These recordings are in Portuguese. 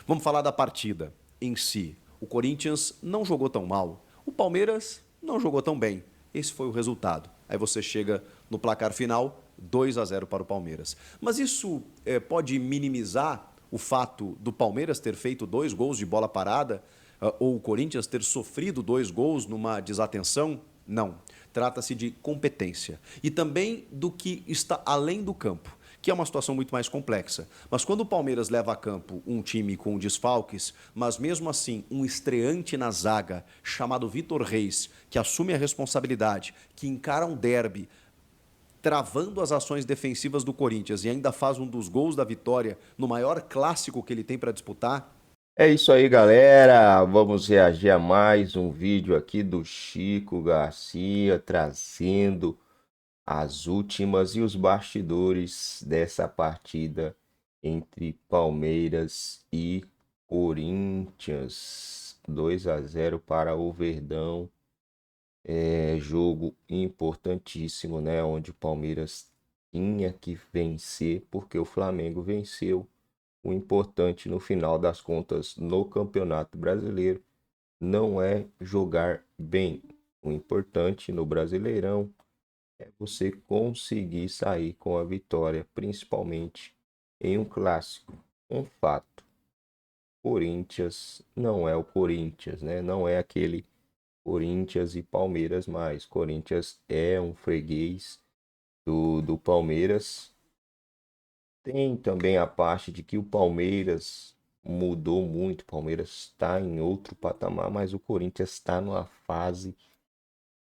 Vamos falar da partida em si. O Corinthians não jogou tão mal. O Palmeiras não jogou tão bem. Esse foi o resultado. Aí você chega no placar final, 2-0 para o Palmeiras. Mas isso pode minimizar o fato do Palmeiras ter feito 2 gols de bola parada ou o Corinthians ter sofrido 2 gols numa desatenção? Não. Trata-se de competência. E também do que está além do campo, que é uma situação muito mais complexa. Mas quando o Palmeiras leva a campo um time com desfalques, mas mesmo assim um estreante na zaga chamado Vitor Reis, que assume a responsabilidade, que encara um derby, travando as ações defensivas do Corinthians e ainda faz um dos gols da vitória no maior clássico que ele tem para disputar. É isso aí, galera. Vamos reagir a mais um vídeo aqui do Chico Garcia trazendo as últimas e os bastidores dessa partida entre Palmeiras e Corinthians. 2-0 para o Verdão. É jogo importantíssimo, né? Onde o Palmeiras tinha que vencer porque o Flamengo venceu. O importante no final das contas no Campeonato Brasileiro não é jogar bem. O importante no Brasileirão é você conseguir sair com a vitória, principalmente em um clássico. Um fato: Corinthians não é o Corinthians, né? Não é aquele Corinthians e Palmeiras mais. Corinthians é um freguês do Palmeiras. Tem também a parte de que o Palmeiras mudou muito, o Palmeiras está em outro patamar, mas o Corinthians está numa fase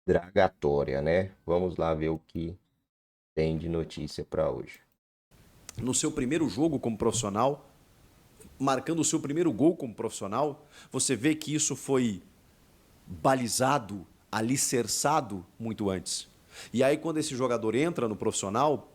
dragatória, né? Vamos lá ver o que tem de notícia para hoje. No seu primeiro jogo como profissional, marcando o seu primeiro gol como profissional, você vê que isso foi balizado, alicerçado muito antes. E aí, quando esse jogador entra no profissional,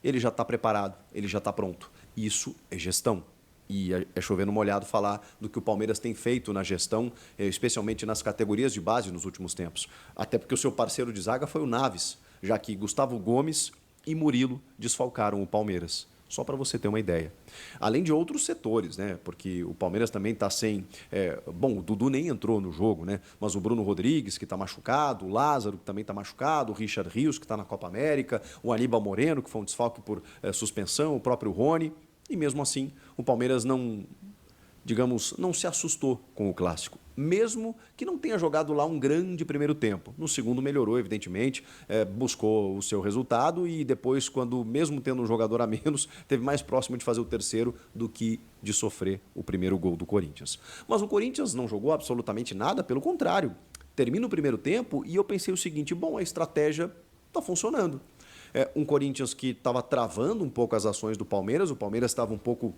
ele já está preparado, ele já está pronto. Isso é gestão. E é chover no molhado falar do que o Palmeiras tem feito na gestão, especialmente nas categorias de base nos últimos tempos. Até porque o seu parceiro de zaga foi o Naves, já que Gustavo Gomes e Murilo desfalcaram o Palmeiras. Só para você ter uma ideia. Além de outros setores, né? Porque o Palmeiras também está sem. Bom, o Dudu nem entrou no jogo, né? Mas o Bruno Rodrigues, que está machucado, o Lázaro, que também está machucado, o Richard Rios, que está na Copa América, o Aníbal Moreno, que foi um desfalque por suspensão, o próprio Rony. E mesmo assim, o Palmeiras não, digamos, não se assustou com o clássico, mesmo que não tenha jogado lá um grande primeiro tempo. No segundo melhorou, evidentemente, buscou o seu resultado e depois, quando mesmo tendo um jogador a menos, teve mais próximo de fazer o terceiro do que de sofrer o primeiro gol do Corinthians. Mas o Corinthians não jogou absolutamente nada, pelo contrário. Termina o primeiro tempo e eu pensei o seguinte, bom, a estratégia está funcionando. Um Corinthians que estava travando um pouco as ações do Palmeiras, o Palmeiras estava um pouco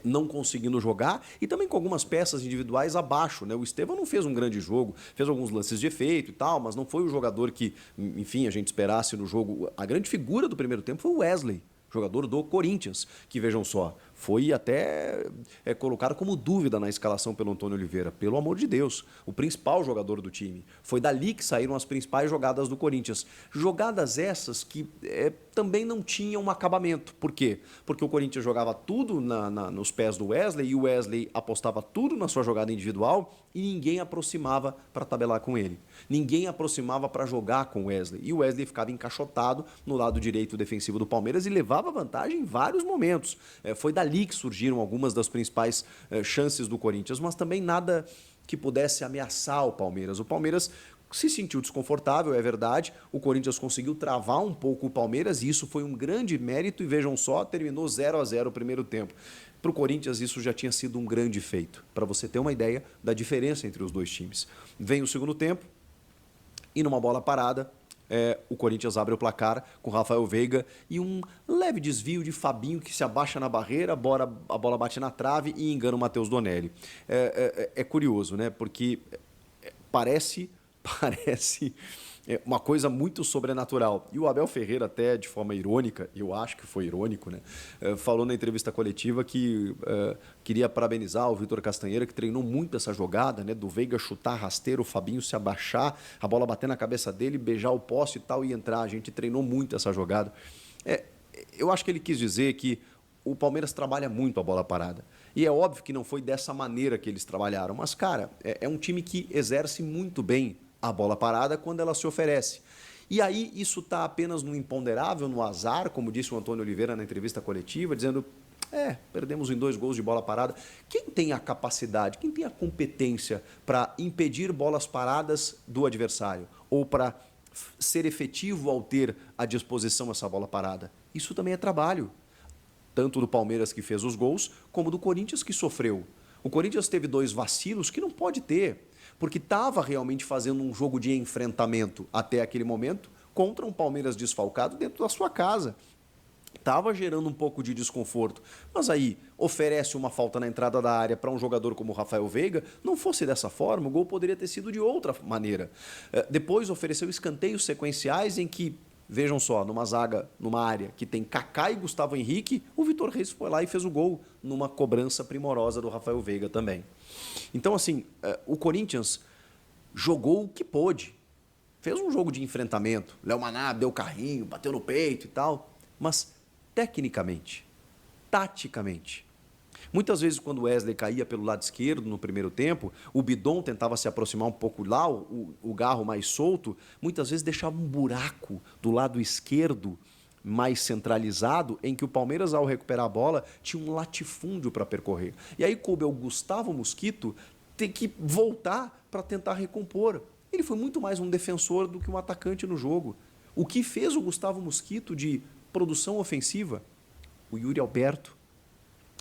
não conseguindo jogar e também com algumas peças individuais abaixo, né? O Estevão não fez um grande jogo, fez alguns lances de efeito e tal, mas não foi o jogador que, enfim, a gente esperasse no jogo. A grande figura do primeiro tempo foi o Wesley, jogador do Corinthians, que vejam só, foi até colocado como dúvida na escalação pelo Antônio Oliveira. Pelo amor de Deus, o principal jogador do time. Foi dali que saíram as principais jogadas do Corinthians. Jogadas essas que também não tinham um acabamento. Por quê? Porque o Corinthians jogava tudo nos pés do Wesley e o Wesley apostava tudo na sua jogada individual e ninguém aproximava para tabelar com ele. Ninguém aproximava para jogar com o Wesley. E o Wesley ficava encaixotado no lado direito defensivo do Palmeiras e levava vantagem em vários momentos. Foi dali que surgiram algumas das principais chances do Corinthians, mas também nada que pudesse ameaçar o Palmeiras. O Palmeiras se sentiu desconfortável, é verdade. O Corinthians conseguiu travar um pouco o Palmeiras e isso foi um grande mérito. E vejam só, terminou 0-0 o primeiro tempo. Para o Corinthians isso já tinha sido um grande feito, para você ter uma ideia da diferença entre os dois times. Vem o segundo tempo e numa bola parada, o Corinthians abre o placar com Rafael Veiga e um leve desvio de Fabinho que se abaixa na barreira, a bola bate na trave e engana o Matheus Donelli. É curioso, né? Porque parece, parece uma coisa muito sobrenatural. E o Abel Ferreira, até de forma irônica, eu acho que foi irônico, né? Falou na entrevista coletiva que queria parabenizar o Vitor Castanheira, que treinou muito essa jogada, né? Do Veiga chutar rasteiro, o Fabinho se abaixar, a bola bater na cabeça dele, beijar o poste e tal e entrar. A gente treinou muito essa jogada. Eu acho que ele quis dizer que o Palmeiras trabalha muito a bola parada. E é óbvio que não foi dessa maneira que eles trabalharam, mas, cara, é um time que exerce muito bem a bola parada quando ela se oferece. E aí isso está apenas no imponderável, no azar, como disse o Antônio Oliveira na entrevista coletiva, dizendo, perdemos em 2 gols de bola parada. Quem tem a capacidade, quem tem a competência para impedir bolas paradas do adversário ou para ser efetivo ao ter à disposição essa bola parada? Isso também é trabalho, tanto do Palmeiras que fez os gols, como do Corinthians que sofreu. O Corinthians teve 2 vacilos que não pode ter, porque estava realmente fazendo um jogo de enfrentamento até aquele momento contra um Palmeiras desfalcado dentro da sua casa. Estava gerando um pouco de desconforto. Mas aí oferece uma falta na entrada da área para um jogador como o Rafael Veiga. Não fosse dessa forma, o gol poderia ter sido de outra maneira. Depois ofereceu escanteios sequenciais em que, vejam só, numa zaga, numa área que tem Kaká e Gustavo Henrique, o Vitor Reis foi lá e fez o gol numa cobrança primorosa do Rafael Veiga também. Então, assim, o Corinthians jogou o que pôde. Fez um jogo de enfrentamento. Léo Maná deu carrinho, bateu no peito e tal. Mas, tecnicamente, taticamente, muitas vezes quando o Wesley caía pelo lado esquerdo no primeiro tempo, o Bidon tentava se aproximar um pouco lá, o Garro mais solto, muitas vezes deixava um buraco do lado esquerdo mais centralizado, em que o Palmeiras, ao recuperar a bola, tinha um latifúndio para percorrer. E aí coube ao Gustavo Mosquito ter que voltar para tentar recompor. Ele foi muito mais um defensor do que um atacante no jogo. O que fez o Gustavo Mosquito de produção ofensiva? O Yuri Alberto,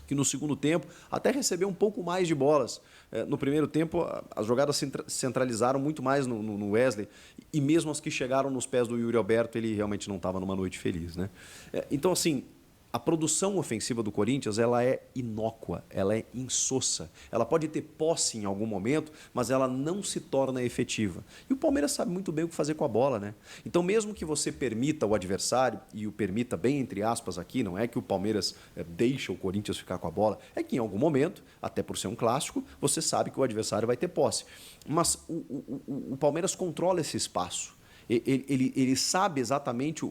que no segundo tempo até recebeu um pouco mais de bolas. No primeiro tempo, as jogadas se centralizaram muito mais no Wesley, e mesmo as que chegaram nos pés do Yuri Alberto, ele realmente não estava numa noite feliz, né? Então, assim, a produção ofensiva do Corinthians, ela é inócua, ela é insossa. Ela pode ter posse em algum momento, mas ela não se torna efetiva. E o Palmeiras sabe muito bem o que fazer com a bola, né? Então, mesmo que você permita o adversário, e o permita bem entre aspas aqui, não é que o Palmeiras deixa o Corinthians ficar com a bola, é que em algum momento, até por ser um clássico, você sabe que o adversário vai ter posse. Mas o Palmeiras controla esse espaço. Ele sabe exatamente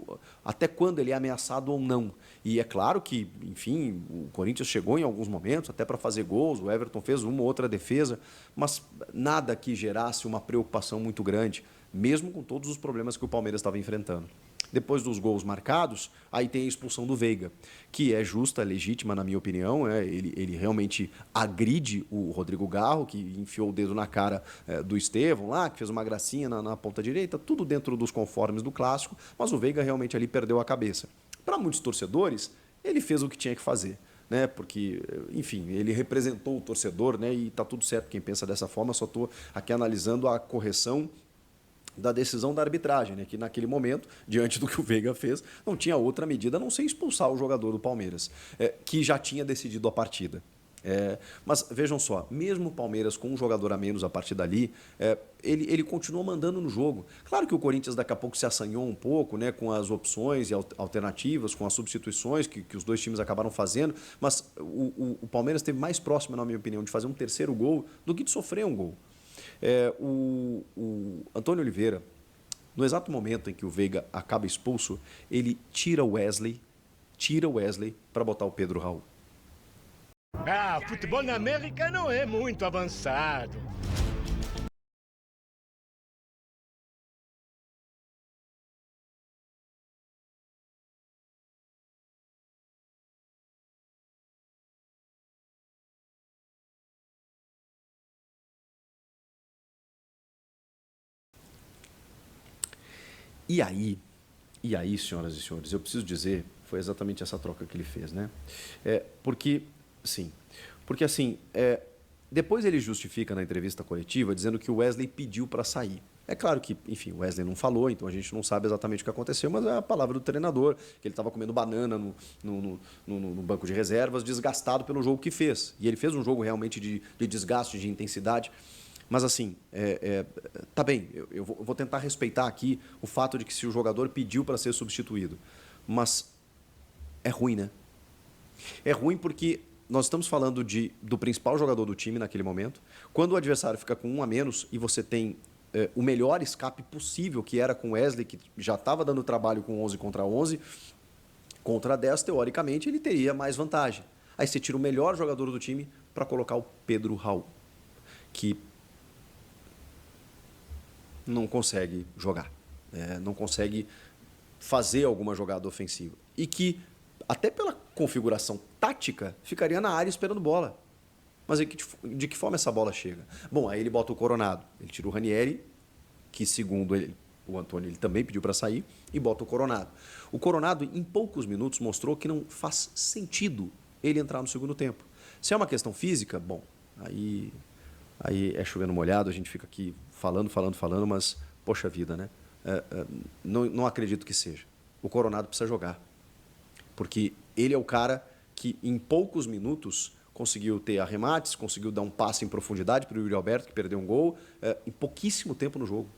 até quando ele é ameaçado ou não. E é claro que, enfim, o Corinthians chegou em alguns momentos até para fazer gols, o Everton fez uma ou outra defesa, mas nada que gerasse uma preocupação muito grande, mesmo com todos os problemas que o Palmeiras estava enfrentando. Depois dos gols marcados, aí tem a expulsão do Veiga, que é justa, legítima, na minha opinião. Ele realmente agride o Rodrigo Garro, que enfiou o dedo na cara do Estevão lá, que fez uma gracinha na ponta direita, tudo dentro dos conformes do clássico, mas o Veiga realmente ali perdeu a cabeça. Para muitos torcedores, ele fez o que tinha que fazer, né? Porque, enfim, ele representou o torcedor, né? E está tudo certo quem pensa dessa forma, só estou aqui analisando a correção da decisão da arbitragem, né? Que naquele momento, diante do que o Veiga fez, não tinha outra medida a não ser expulsar o jogador do Palmeiras, que já tinha decidido a partida. Mas vejam só, mesmo o Palmeiras com um jogador a menos a partir dali, ele continuou mandando no jogo. Claro que o Corinthians daqui a pouco se assanhou um pouco, né, com as opções e alternativas, com as substituições que os dois times acabaram fazendo, mas o Palmeiras esteve mais próximo, na minha opinião, de fazer um terceiro gol do que de sofrer um gol. O Antônio Oliveira, no exato momento em que o Veiga acaba expulso, ele tira o Wesley para botar o Pedro Raul. Futebol na América não é muito avançado. E aí, senhoras e senhores, eu preciso dizer, foi exatamente essa troca que ele fez, né? Porque assim, depois ele justifica na entrevista coletiva dizendo que o Wesley pediu para sair. É claro que, enfim, o Wesley não falou, então a gente não sabe exatamente o que aconteceu, mas é a palavra do treinador, que ele estava comendo banana no banco de reservas, desgastado pelo jogo que fez. E ele fez um jogo realmente de desgaste, de intensidade. Mas assim, tá bem, eu vou tentar respeitar aqui o fato de que se o jogador pediu para ser substituído. Mas é ruim, né? É ruim porque nós estamos falando do principal jogador do time naquele momento. Quando o adversário fica com um a menos e você tem o melhor escape possível, que era com o Wesley, que já estava dando trabalho com 11 contra 11, contra 10, teoricamente, ele teria mais vantagem. Aí você tira o melhor jogador do time para colocar o Pedro Raul, que não consegue jogar, não consegue fazer alguma jogada ofensiva. E que, até pela configuração tática, ficaria na área esperando bola. Mas de que forma essa bola chega? Bom, aí ele bota o Coronado. Ele tira o Ranieri, que segundo ele, o Antônio, ele também pediu para sair, e bota o Coronado. O Coronado, em poucos minutos, mostrou que não faz sentido ele entrar no segundo tempo. Se é uma questão física, bom, aí é chovendo molhado, a gente fica aqui falando, mas, poxa vida, né? Não acredito que seja. O Coronado precisa jogar. Porque ele é o cara que, em poucos minutos, conseguiu ter arremates, conseguiu dar um passe em profundidade para o Yuri Alberto, que perdeu um gol, em pouquíssimo tempo no jogo.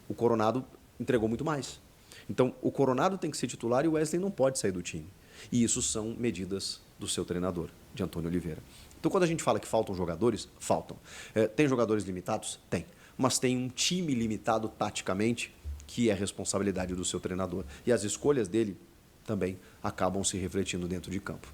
O Coronado entregou muito mais. Então, o Coronado tem que ser titular e o Wesley não pode sair do time. E isso são medidas do seu treinador, de Antônio Oliveira. Então, quando a gente fala que faltam jogadores, faltam. Tem jogadores limitados? Tem. Mas tem um time limitado taticamente, que é responsabilidade do seu treinador. E as escolhas dele também acabam se refletindo dentro de campo.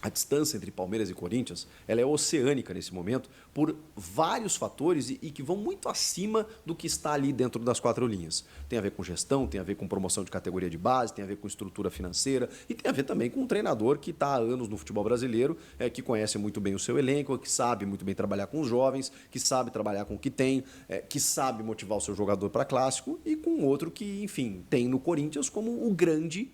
A distância entre Palmeiras e Corinthians ela é oceânica nesse momento por vários fatores e que vão muito acima do que está ali dentro das quatro linhas. Tem a ver com gestão, tem a ver com promoção de categoria de base, tem a ver com estrutura financeira e tem a ver também com um treinador que está há anos no futebol brasileiro, que conhece muito bem o seu elenco, que sabe muito bem trabalhar com os jovens, que sabe trabalhar com o que tem, que sabe motivar o seu jogador para clássico e com outro que, enfim, tem no Corinthians como o grande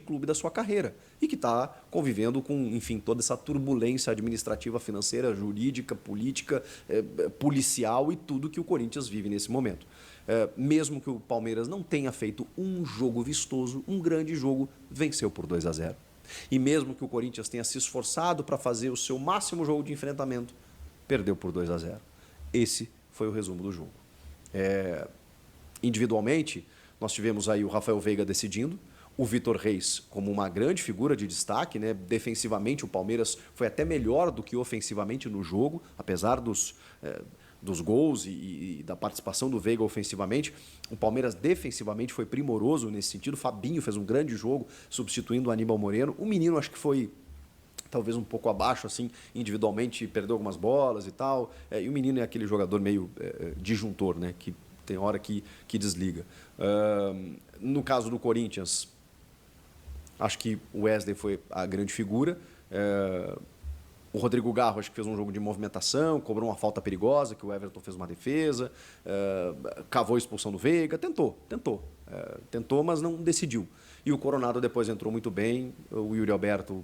clube da sua carreira e que está convivendo com, enfim, toda essa turbulência administrativa, financeira, jurídica, política, policial e tudo que o Corinthians vive nesse momento. Mesmo que o Palmeiras não tenha feito um jogo vistoso, um grande jogo, venceu por 2-0. E mesmo que o Corinthians tenha se esforçado para fazer o seu máximo jogo de enfrentamento, perdeu por 2-0. Esse foi o resumo do jogo. Individualmente, nós tivemos aí o Rafael Veiga decidindo, o Vitor Reis como uma grande figura de destaque, né? Defensivamente o Palmeiras foi até melhor do que ofensivamente no jogo, apesar dos gols e da participação do Veiga ofensivamente. O Palmeiras defensivamente foi primoroso nesse sentido. O Fabinho fez um grande jogo substituindo o Aníbal Moreno. O menino acho que foi talvez um pouco abaixo, assim, individualmente perdeu algumas bolas e tal. E o menino é aquele jogador meio disjuntor, né? Que tem hora que desliga. No caso do Corinthians, acho que o Wesley foi a grande figura. O Rodrigo Garro acho que fez um jogo de movimentação, cobrou uma falta perigosa, que o Everton fez uma defesa, cavou a expulsão do Veiga, tentou, mas não decidiu. E o Coronado depois entrou muito bem, o Yuri Alberto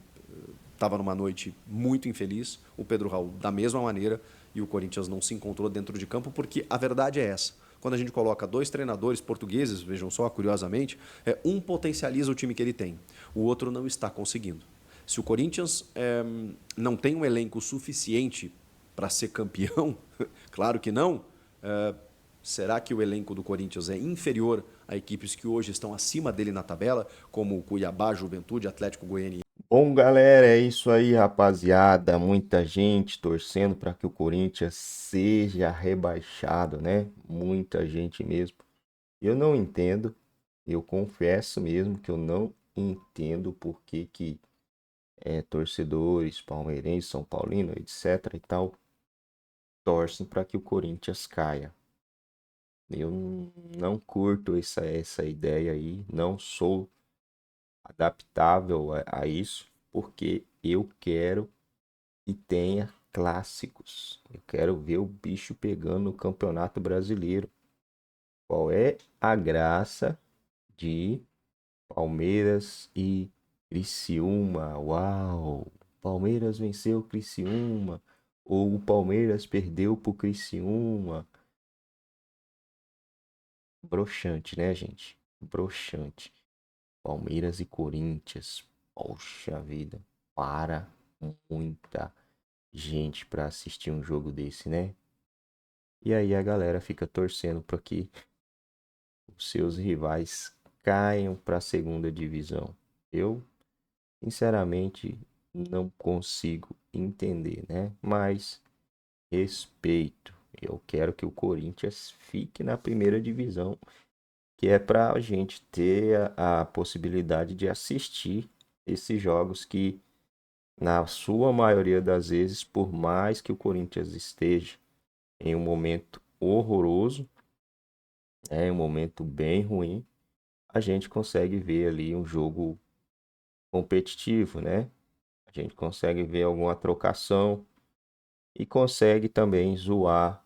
estava numa noite muito infeliz, o Pedro Raul da mesma maneira, e o Corinthians não se encontrou dentro de campo, porque a verdade é essa. Quando a gente coloca dois treinadores portugueses, vejam só, curiosamente, um potencializa o time que ele tem, o outro não está conseguindo. Se o Corinthians não tem um elenco suficiente para ser campeão, claro que não, será que o elenco do Corinthians é inferior a equipes que hoje estão acima dele na tabela, como o Cuiabá, Juventude, Atlético Goianiense? Bom, galera, é isso aí, rapaziada. Muita gente torcendo para que o Corinthians seja rebaixado, né? Muita gente mesmo. Eu não entendo, eu confesso mesmo que eu não entendo por que torcedores palmeirenses, São Paulino, etc e tal, torcem para que o Corinthians caia. Eu não curto essa ideia aí, não sou adaptável a isso, porque eu quero que tenha clássicos. Eu quero ver o bicho pegando no Campeonato Brasileiro. Qual é a graça de Palmeiras e Criciúma? Uau! Palmeiras venceu o Criciúma. Ou o Palmeiras perdeu pro Criciúma. Broxante, né, gente? Broxante. Palmeiras e Corinthians. Poxa vida. Para muita gente para assistir um jogo desse, né? E aí a galera fica torcendo para que os seus rivais caiam para a segunda divisão. Eu, sinceramente, não consigo entender, né? Mas respeito. Eu quero que o Corinthians fique na primeira divisão, que é para a gente ter a possibilidade de assistir esses jogos que Na sua maioria das vezes, por mais que o Corinthians esteja em um momento horroroso, um momento bem ruim, a gente consegue ver ali um jogo competitivo, né? A gente consegue ver alguma trocação e consegue também zoar.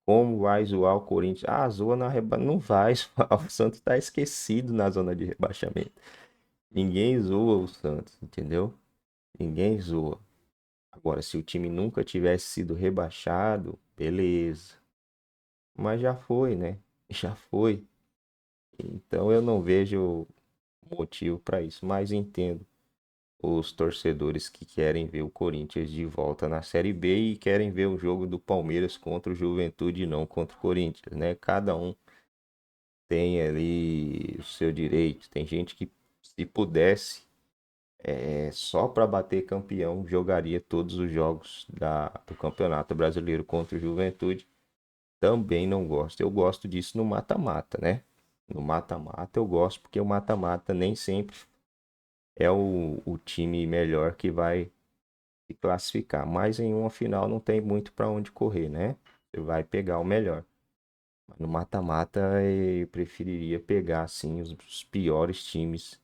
Como vai zoar o Corinthians? Ah, zoa na não vai zoar. O Santos tá esquecido na zona de rebaixamento. Ninguém zoa o Santos, entendeu? Ninguém zoa. Agora, se o time nunca tivesse sido rebaixado, beleza. Mas já foi, né? Já foi. Então eu não vejo motivo para isso, mas entendo os torcedores que querem ver o Corinthians de volta na Série B e querem ver o jogo do Palmeiras contra o Juventude e não contra o Corinthians, né? Cada um tem ali o seu direito. Tem gente que, se pudesse, só para bater campeão, jogaria todos os jogos do Campeonato Brasileiro contra o Juventude. Também não gosto. Eu gosto disso no mata-mata, né? No mata-mata eu gosto porque o mata-mata nem sempre é o time melhor que vai se classificar. Mas em uma final não tem muito para onde correr, né? Você vai pegar o melhor. Mas no mata-mata eu preferiria pegar assim os piores times.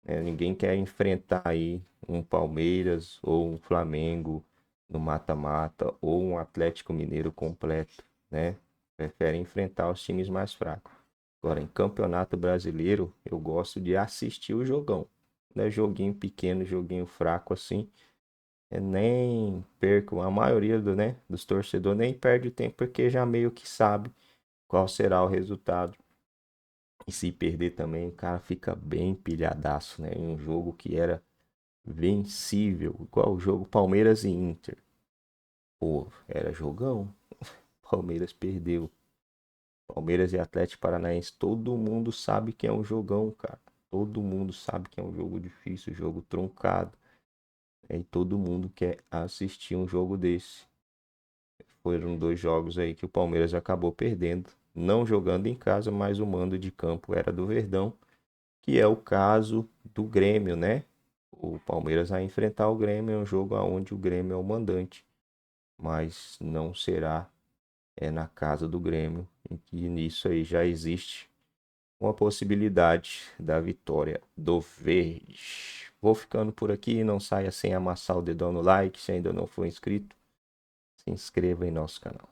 Né? Ninguém quer enfrentar aí um Palmeiras ou um Flamengo no mata-mata ou um Atlético Mineiro completo, né? Prefere enfrentar os times mais fracos. Agora, em Campeonato Brasileiro, eu gosto de assistir o jogão. Não é joguinho pequeno, joguinho fraco assim. Nem perco. A maioria dos torcedores nem perde tempo porque já meio que sabe qual será o resultado. E se perder também, o cara fica bem pilhadaço, né? Em um jogo que era vencível, igual o jogo Palmeiras e Inter. Pô, era jogão. Palmeiras perdeu. Palmeiras e Atlético Paranaense, todo mundo sabe que é um jogão, cara. Todo mundo sabe que é um jogo difícil, jogo truncado. E todo mundo quer assistir um jogo desse. Foram 2 jogos aí que o Palmeiras acabou perdendo, não jogando em casa, mas o mando de campo era do Verdão, que é o caso do Grêmio, né? O Palmeiras vai enfrentar o Grêmio, é um jogo onde o Grêmio é o mandante, mas não será na casa do Grêmio, em que nisso aí já existe uma possibilidade da vitória do Verde. Vou ficando por aqui, não saia sem amassar o dedão no like, se ainda não for inscrito, se inscreva em nosso canal.